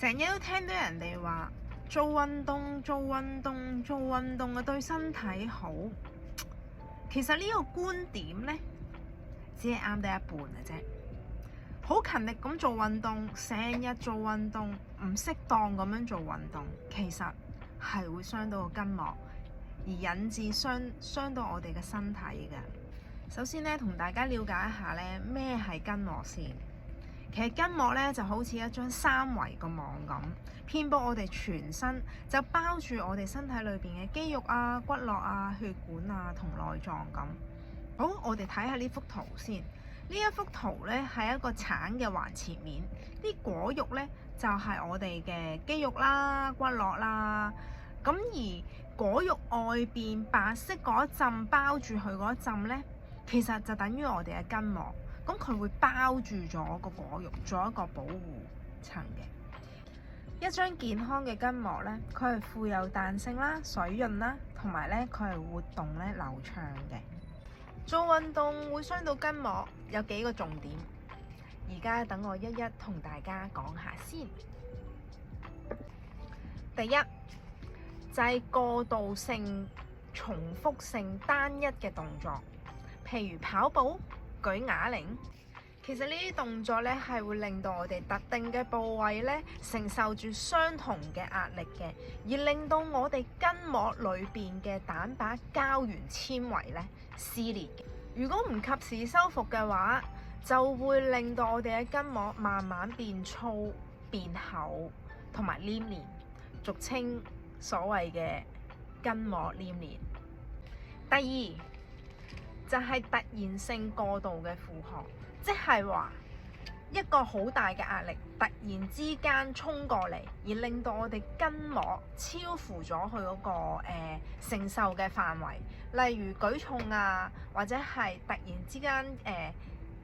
成日都聽到人哋話做運動啊，對身體好。其實呢個觀點呢，只係啱得一半嘅啫。好勤力咁做運動，成日做運動，唔適當咁樣做運動，其實係會傷到個筋膜，而引致傷到我哋嘅身體嘅。首先呢，同大家了解一下呢，咩係筋膜先。其實筋膜咧就好似一張三維個網咁，遍佈我哋全身，就包住我哋身體裏邊嘅肌肉啊、骨骼啊、血管啊同內臟咁。好，我哋睇下呢幅圖先。呢一幅圖咧係一個橙嘅橫切面，啲果肉咧就係我哋嘅肌肉啦、骨骼啦。咁而果肉外邊白色嗰一浸包住佢嗰一浸咧，其實就等於我哋嘅筋膜。咁佢會包住咗個果肉，做一個保護層嘅。一張健康嘅筋膜咧，佢係富有彈性啦、水潤啦，同埋咧佢係活動咧流暢嘅。做運動會傷到筋膜，有幾個重點。而家等我一一同大家講下先。第一就係過度性、重複性、單一嘅動作，譬如跑步、舉啞鈴。其實呢啲動作咧係會令到我哋特定嘅部位咧承受住相同嘅壓力嘅，而令到我哋筋膜裏邊嘅蛋白膠原纖維咧撕裂嘅。如果唔及時修復嘅話，就會令到我哋嘅筋膜慢慢變粗、變厚同埋黏連，俗稱所謂嘅筋膜黏連。第二就係突然性過度嘅負荷，即係話一個好大嘅壓力突然之間衝過嚟，而令到我哋筋膜超乎咗佢嗰個承受嘅範圍。例如舉重啊，或者係突然之間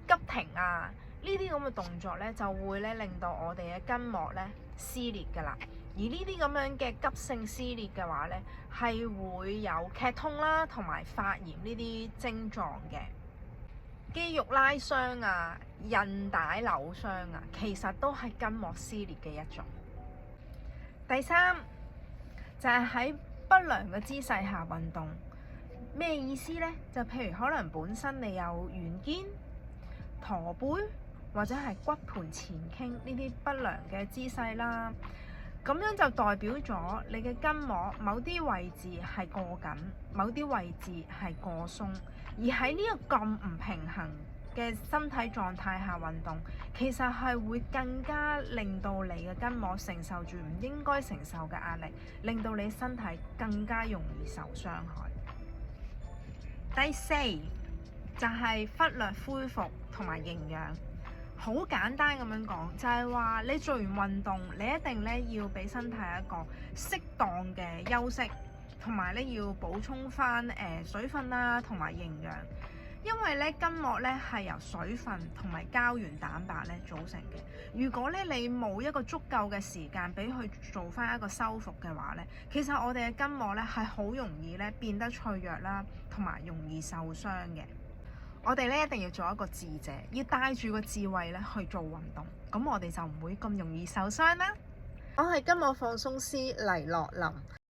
急停啊，呢啲咁嘅動作咧就會咧令到我哋嘅筋膜咧撕裂㗎啦。而呢啲咁樣嘅急性撕裂嘅話咧，係會有劇痛啦，同埋發炎呢啲症狀嘅。肌肉拉傷啊、韌帶扭傷啊，其實都係筋膜撕裂嘅一種。第三就係喺不良嘅姿勢下運動。咩意思呢？就譬如可能本身你有圓肩、駝背或者係骨盆前傾呢啲不良嘅姿勢啦。咁樣就代表咗你嘅筋膜某啲位置係過緊，某啲位置係過鬆，而喺呢個咁唔平衡嘅身體狀態下運動，其實係會更加令到你嘅筋膜承受住唔應該承受嘅壓力，令到你身體更加容易受傷害。第四就係忽略恢復同埋營養。好簡單咁樣講，就係話你做完運動，你一定咧要俾身體一個適當嘅休息，同埋咧要補充翻水分啦，同埋營養。因為咧筋膜咧係由水分同埋膠原蛋白咧組成嘅。如果咧你冇一個足夠嘅時間俾佢做翻一個修復嘅話咧，其實我哋嘅筋膜咧係好容易咧變得脆弱啦，同埋容易受傷嘅。我哋咧一定要做一個智者，要帶住個智慧咧去做運動，咁我哋就唔會咁容易受傷啦。我係筋膜放鬆師黎樂琳。